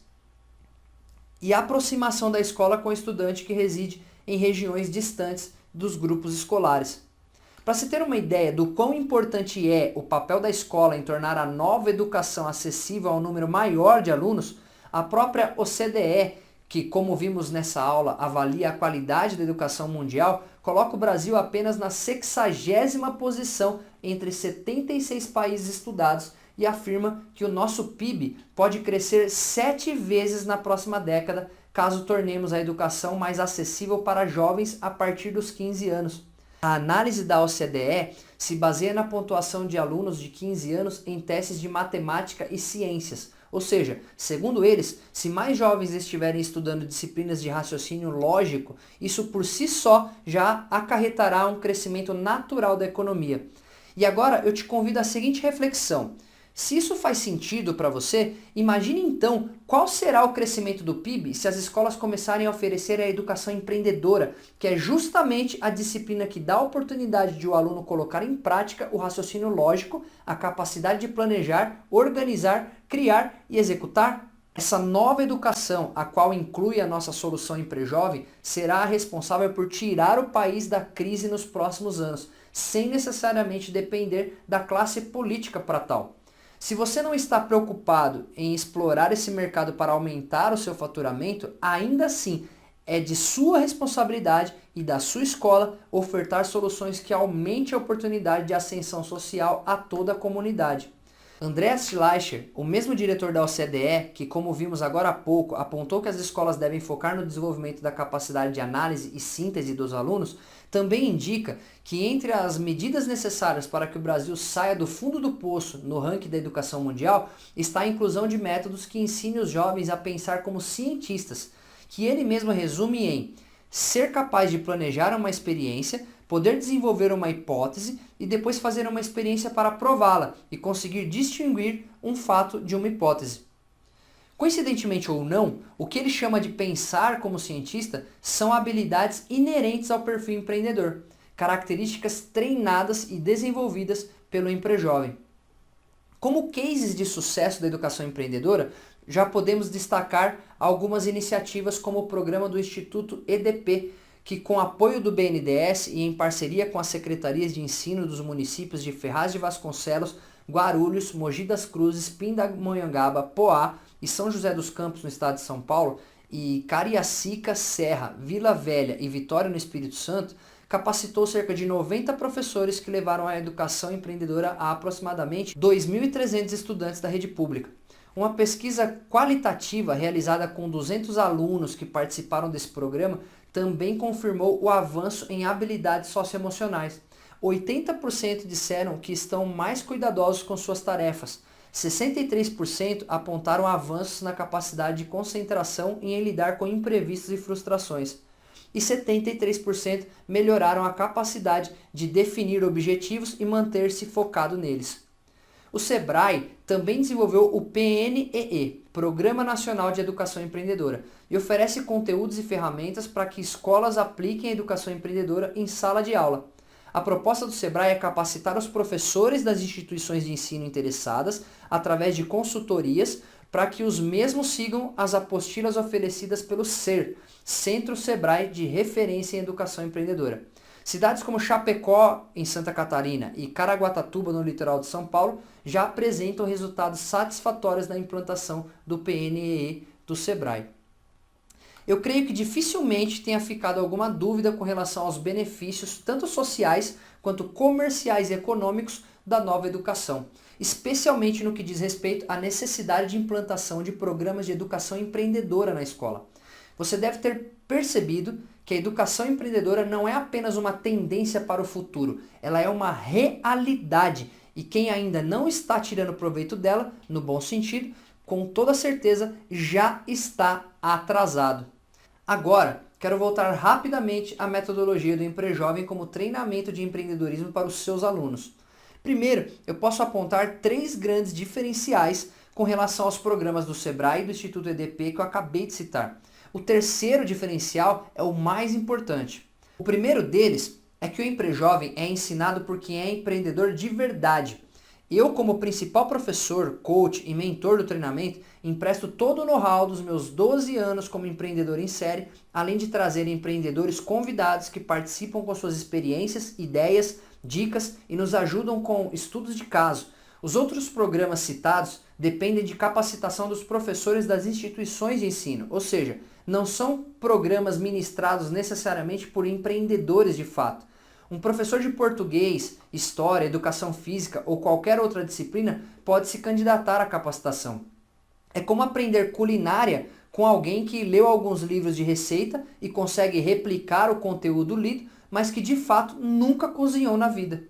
e aproximação da escola com o estudante que reside em regiões distantes dos grupos escolares. Para se ter uma ideia do quão importante é o papel da escola em tornar a nova educação acessível a um número maior de alunos, a própria OCDE, que, como vimos nessa aula, avalia a qualidade da educação mundial, coloca o Brasil apenas na 60ª posição entre 76 países estudados e afirma que o nosso PIB pode crescer 7 vezes na próxima década, caso tornemos a educação mais acessível para jovens a partir dos 15 anos. A análise da OCDE se baseia na pontuação de alunos de 15 anos em testes de matemática e ciências. Ou seja, segundo eles, se mais jovens estiverem estudando disciplinas de raciocínio lógico, isso por si só já acarretará um crescimento natural da economia. E agora eu te convido à seguinte reflexão. Se isso faz sentido para você, imagine então qual será o crescimento do PIB se as escolas começarem a oferecer a educação empreendedora, que é justamente a disciplina que dá a oportunidade de o aluno colocar em prática o raciocínio lógico, a capacidade de planejar, organizar, criar e executar. Essa nova educação, a qual inclui a nossa solução Emprejovem, será a responsável por tirar o país da crise nos próximos anos, sem necessariamente depender da classe política para tal. Se você não está preocupado em explorar esse mercado para aumentar o seu faturamento, ainda assim é de sua responsabilidade e da sua escola ofertar soluções que aumentem a oportunidade de ascensão social a toda a comunidade. Andreas Schleicher, o mesmo diretor da OCDE, que como vimos agora há pouco, apontou que as escolas devem focar no desenvolvimento da capacidade de análise e síntese dos alunos, também indica que entre as medidas necessárias para que o Brasil saia do fundo do poço no ranking da educação mundial está a inclusão de métodos que ensinem os jovens a pensar como cientistas, que ele mesmo resume em ser capaz de planejar uma experiência, poder desenvolver uma hipótese e depois fazer uma experiência para prová-la e conseguir distinguir um fato de uma hipótese. Coincidentemente ou não, o que ele chama de pensar como cientista são habilidades inerentes ao perfil empreendedor, características treinadas e desenvolvidas pelo Emprejovem. Como cases de sucesso da educação empreendedora, já podemos destacar algumas iniciativas como o programa do Instituto EDP, que com apoio do BNDES e em parceria com as secretarias de ensino dos municípios de Ferraz de Vasconcelos, Guarulhos, Mogi das Cruzes, Pindamonhangaba, Poá e São José dos Campos no estado de São Paulo e Cariacica, Serra, Vila Velha e Vitória no Espírito Santo, capacitou cerca de 90 professores que levaram a educação empreendedora a aproximadamente 2.300 estudantes da rede pública. Uma pesquisa qualitativa realizada com 200 alunos que participaram desse programa também confirmou o avanço em habilidades socioemocionais. 80% disseram que estão mais cuidadosos com suas tarefas. 63% apontaram avanços na capacidade de concentração e em lidar com imprevistos e frustrações. E 73% melhoraram a capacidade de definir objetivos e manter-se focado neles. O Sebrae também desenvolveu o PNEE, Programa Nacional de Educação Empreendedora, e oferece conteúdos e ferramentas para que escolas apliquem a educação empreendedora em sala de aula. A proposta do Sebrae é capacitar os professores das instituições de ensino interessadas através de consultorias para que os mesmos sigam as apostilas oferecidas pelo CER, Centro Sebrae de Referência em Educação Empreendedora. Cidades como Chapecó, em Santa Catarina, e Caraguatatuba, no litoral de São Paulo, já apresentam resultados satisfatórios na implantação do PNEE, do Sebrae. Eu creio que dificilmente tenha ficado alguma dúvida com relação aos benefícios, tanto sociais quanto comerciais e econômicos, da nova educação, especialmente no que diz respeito à necessidade de implantação de programas de educação empreendedora na escola. Você deve ter percebido que a educação empreendedora não é apenas uma tendência para o futuro, ela é uma realidade e quem ainda não está tirando proveito dela, no bom sentido, com toda certeza já está atrasado. Agora, quero voltar rapidamente à metodologia do Emprejovem como treinamento de empreendedorismo para os seus alunos. Primeiro, eu posso apontar 3 grandes diferenciais com relação aos programas do Sebrae e do Instituto EDP que eu acabei de citar. O terceiro diferencial é o mais importante. O primeiro deles é que o Emprejovem é ensinado por quem é empreendedor de verdade. Eu, como principal professor, coach e mentor do treinamento, empresto todo o know-how dos meus 12 anos como empreendedor em série, além de trazer empreendedores convidados que participam com suas experiências, ideias, dicas e nos ajudam com estudos de caso. Os outros programas citados dependem de capacitação dos professores das instituições de ensino, ou seja, não são programas ministrados necessariamente por empreendedores de fato. Um professor de português, história, educação física ou qualquer outra disciplina pode se candidatar à capacitação. É como aprender culinária com alguém que leu alguns livros de receita e consegue replicar o conteúdo lido, mas que de fato nunca cozinhou na vida.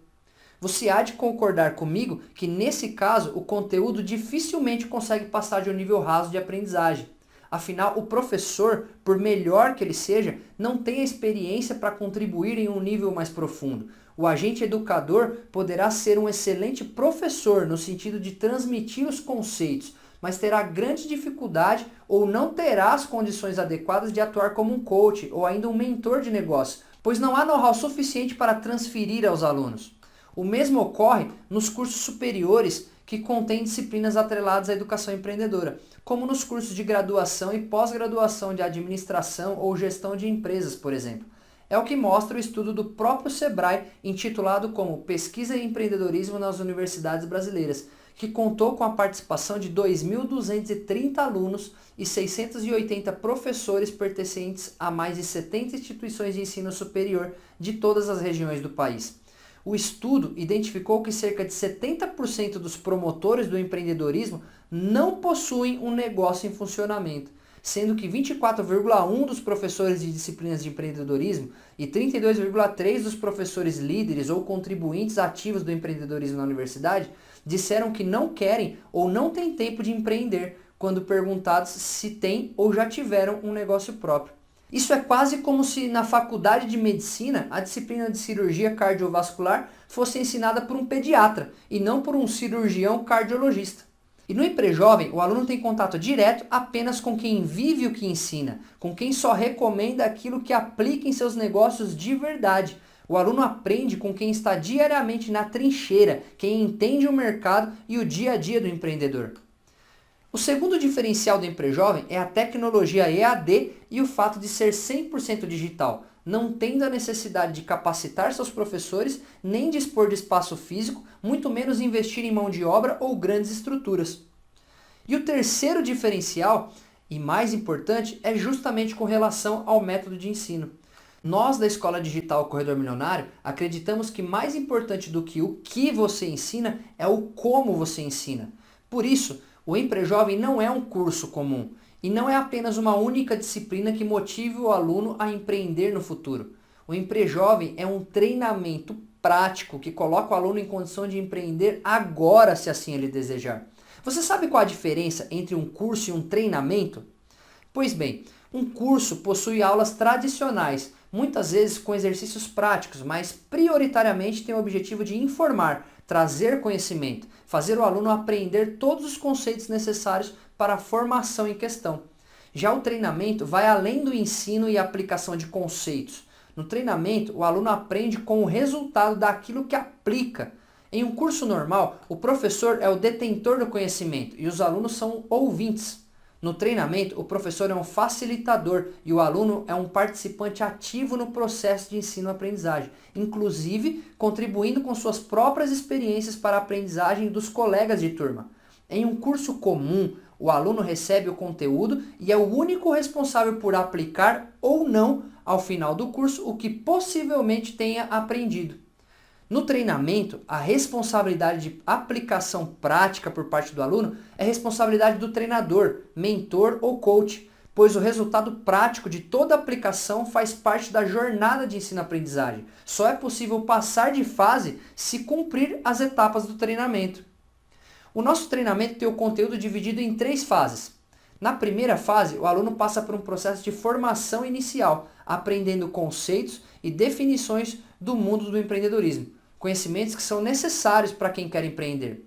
Você há de concordar comigo que nesse caso o conteúdo dificilmente consegue passar de um nível raso de aprendizagem. Afinal, o professor, por melhor que ele seja, não tem a experiência para contribuir em um nível mais profundo. O agente educador poderá ser um excelente professor no sentido de transmitir os conceitos, mas terá grande dificuldade ou não terá as condições adequadas de atuar como um coach ou ainda um mentor de negócio, pois não há know-how suficiente para transferir aos alunos. O mesmo ocorre nos cursos superiores que contêm disciplinas atreladas à educação empreendedora, como nos cursos de graduação e pós-graduação de administração ou gestão de empresas, por exemplo. É o que mostra o estudo do próprio Sebrae, intitulado como Pesquisa e Empreendedorismo nas Universidades Brasileiras, que contou com a participação de 2.230 alunos e 680 professores pertencentes a mais de 70 instituições de ensino superior de todas as regiões do país. O estudo identificou que cerca de 70% dos promotores do empreendedorismo não possuem um negócio em funcionamento, sendo que 24,1% dos professores de disciplinas de empreendedorismo e 32,3% dos professores líderes ou contribuintes ativos do empreendedorismo na universidade disseram que não querem ou não têm tempo de empreender quando perguntados se têm ou já tiveram um negócio próprio. Isso é quase como se na faculdade de medicina a disciplina de cirurgia cardiovascular fosse ensinada por um pediatra e não por um cirurgião cardiologista. E no Emprejovem, o aluno tem contato direto apenas com quem vive o que ensina, com quem só recomenda aquilo que aplica em seus negócios de verdade. O aluno aprende com quem está diariamente na trincheira, quem entende o mercado e o dia a dia do empreendedor. O segundo diferencial do Emprejovem é a tecnologia EAD e o fato de ser 100% digital, não tendo a necessidade de capacitar seus professores, nem dispor de espaço físico, muito menos investir em mão de obra ou grandes estruturas. E o terceiro diferencial, e mais importante, é justamente com relação ao método de ensino. Nós da Escola Digital Corredor Milionário acreditamos que mais importante do que o que você ensina é o como você ensina. Por isso, o Emprejovem não é um curso comum e não é apenas uma única disciplina que motive o aluno a empreender no futuro. O Emprejovem é um treinamento prático que coloca o aluno em condição de empreender agora, se assim ele desejar. Você sabe qual a diferença entre um curso e um treinamento? Pois bem, um curso possui aulas tradicionais, muitas vezes com exercícios práticos, mas prioritariamente tem o objetivo de informar, trazer conhecimento, fazer o aluno aprender todos os conceitos necessários para a formação em questão. Já o treinamento vai além do ensino e aplicação de conceitos. No treinamento, o aluno aprende com o resultado daquilo que aplica. Em um curso normal, o professor é o detentor do conhecimento e os alunos são ouvintes. No treinamento, o professor é um facilitador e o aluno é um participante ativo no processo de ensino-aprendizagem, inclusive contribuindo com suas próprias experiências para a aprendizagem dos colegas de turma. Em um curso comum, O aluno recebe o conteúdo e é o único responsável por aplicar ou não, ao final do curso, o que possivelmente tenha aprendido. No treinamento, a responsabilidade de aplicação prática por parte do aluno é responsabilidade do treinador, mentor ou coach, pois o resultado prático de toda aplicação faz parte da jornada de ensino-aprendizagem. Só é possível passar de fase se cumprir as etapas do treinamento. O nosso treinamento tem o conteúdo dividido em 3 fases. Na primeira fase, o aluno passa por um processo de formação inicial, aprendendo conceitos e definições do mundo do empreendedorismo, conhecimentos que são necessários para quem quer empreender.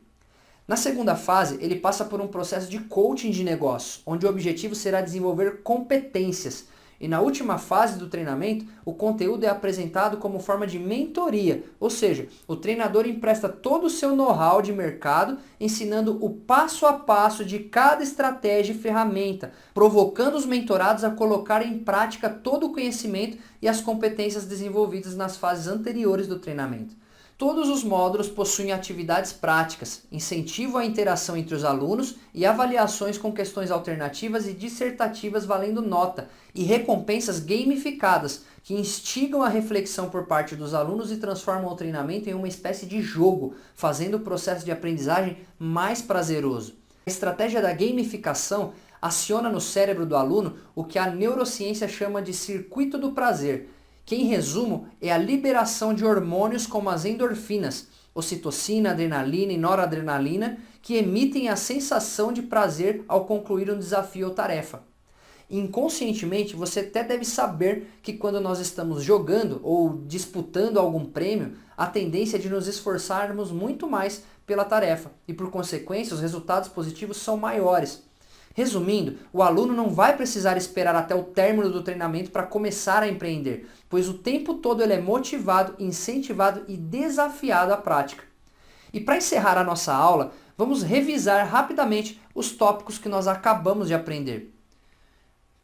Na segunda fase, ele passa por um processo de coaching de negócios, onde o objetivo será desenvolver competências. E na última fase do treinamento, o conteúdo é apresentado como forma de mentoria, ou seja, o treinador empresta todo o seu know-how de mercado, ensinando o passo a passo de cada estratégia e ferramenta, provocando os mentorados a colocar em prática todo o conhecimento e as competências desenvolvidas nas fases anteriores do treinamento. Todos os módulos possuem atividades práticas, incentivo à interação entre os alunos e avaliações com questões alternativas e dissertativas valendo nota, e recompensas gamificadas, que instigam a reflexão por parte dos alunos e transformam o treinamento em uma espécie de jogo, fazendo o processo de aprendizagem mais prazeroso. A estratégia da gamificação aciona no cérebro do aluno o que a neurociência chama de circuito do prazer, que em resumo é a liberação de hormônios como as endorfinas, ocitocina, adrenalina e noradrenalina, que emitem a sensação de prazer ao concluir um desafio ou tarefa. Inconscientemente, você até deve saber que quando nós estamos jogando ou disputando algum prêmio, a tendência é de nos esforçarmos muito mais pela tarefa e, por consequência, os resultados positivos são maiores. Resumindo, o aluno não vai precisar esperar até o término do treinamento para começar a empreender, pois o tempo todo ele é motivado, incentivado e desafiado à prática. E para encerrar a nossa aula, vamos revisar rapidamente os tópicos que nós acabamos de aprender.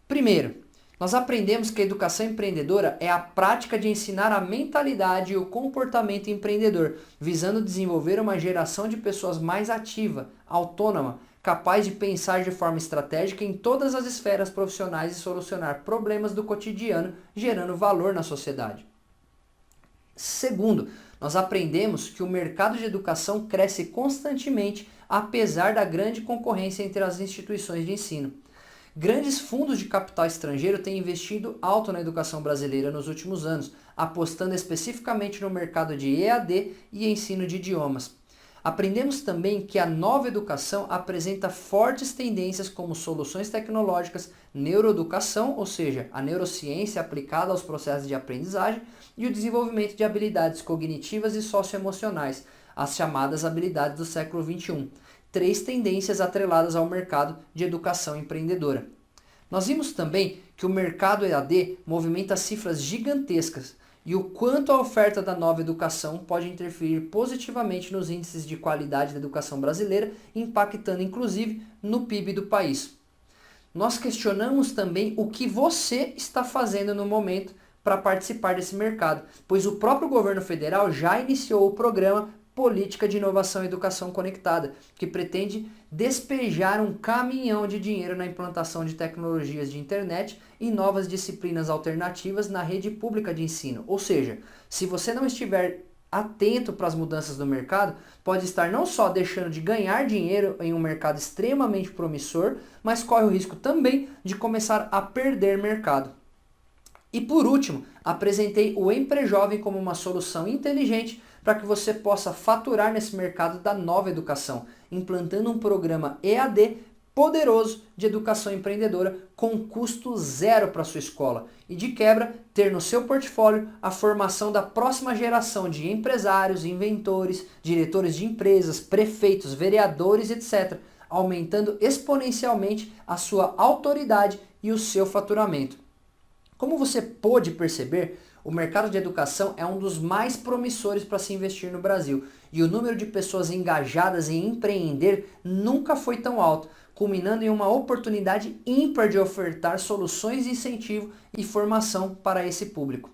Primeiro, nós aprendemos que a educação empreendedora é a prática de ensinar a mentalidade e o comportamento empreendedor, visando desenvolver uma geração de pessoas mais ativa, autônoma, capaz de pensar de forma estratégica em todas as esferas profissionais e solucionar problemas do cotidiano, gerando valor na sociedade. Segundo, nós aprendemos que o mercado de educação cresce constantemente, apesar da grande concorrência entre as instituições de ensino. Grandes fundos de capital estrangeiro têm investido alto na educação brasileira nos últimos anos, apostando especificamente no mercado de EAD e ensino de idiomas. Aprendemos também que a nova educação apresenta fortes tendências como soluções tecnológicas, neuroeducação, ou seja, a neurociência aplicada aos processos de aprendizagem, e o desenvolvimento de habilidades cognitivas e socioemocionais, as chamadas habilidades do século XXI. 3 tendências atreladas ao mercado de educação empreendedora. Nós vimos também que o mercado EAD movimenta cifras gigantescas e o quanto a oferta da nova educação pode interferir positivamente nos índices de qualidade da educação brasileira, impactando inclusive no PIB do país. Nós questionamos também o que você está fazendo no momento para participar desse mercado, pois o próprio governo federal já iniciou o programa Política de Inovação e Educação Conectada, que pretende despejar um caminhão de dinheiro na implantação de tecnologias de internet e novas disciplinas alternativas na rede pública de ensino. Ou seja, se você não estiver atento para as mudanças do mercado, pode estar não só deixando de ganhar dinheiro em um mercado extremamente promissor, mas corre o risco também de começar a perder mercado. E por último, apresentei o Emprejovem como uma solução inteligente para que você possa faturar nesse mercado da nova educação, implantando um programa EAD poderoso de educação empreendedora com custo zero para sua escola e de quebra ter no seu portfólio a formação da próxima geração de empresários, inventores, diretores de empresas, prefeitos, vereadores, etc., aumentando exponencialmente a sua autoridade e o seu faturamento. Como você pôde perceber, o mercado de educação é um dos mais promissores para se investir no Brasil e o número de pessoas engajadas em empreender nunca foi tão alto, culminando em uma oportunidade ímpar de ofertar soluções de incentivo e formação para esse público.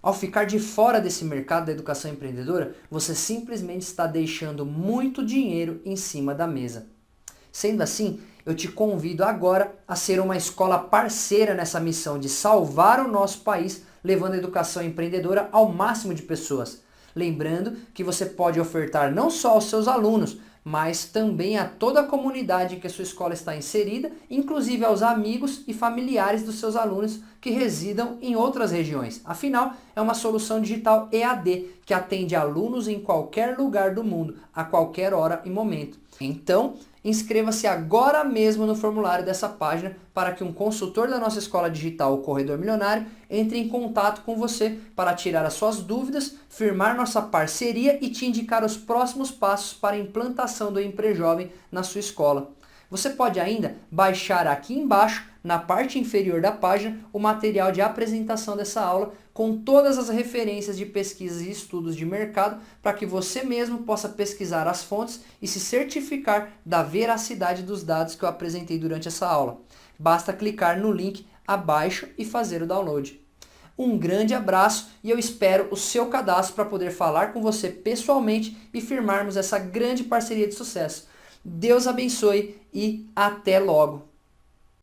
Ao ficar de fora desse mercado da educação empreendedora, você simplesmente está deixando muito dinheiro em cima da mesa. Sendo assim, eu te convido agora a ser uma escola parceira nessa missão de salvar o nosso país, levando a educação empreendedora ao máximo de pessoas. Lembrando que você pode ofertar não só aos seus alunos, mas também a toda a comunidade em que a sua escola está inserida, inclusive aos amigos e familiares dos seus alunos que residam em outras regiões. Afinal, é uma solução digital EAD, que atende alunos em qualquer lugar do mundo, a qualquer hora e momento. Então, inscreva-se agora mesmo no formulário dessa página para que um consultor da nossa escola digital, o Corredor Milionário, entre em contato com você para tirar as suas dúvidas, firmar nossa parceria e te indicar os próximos passos para a implantação do Emprejovem na sua escola. Você pode ainda baixar aqui embaixo, na parte inferior da página, o material de apresentação dessa aula com todas as referências de pesquisas e estudos de mercado para que você mesmo possa pesquisar as fontes e se certificar da veracidade dos dados que eu apresentei durante essa aula. Basta clicar no link abaixo e fazer o download. Um grande abraço e eu espero o seu cadastro para poder falar com você pessoalmente e firmarmos essa grande parceria de sucesso. Deus abençoe e até logo!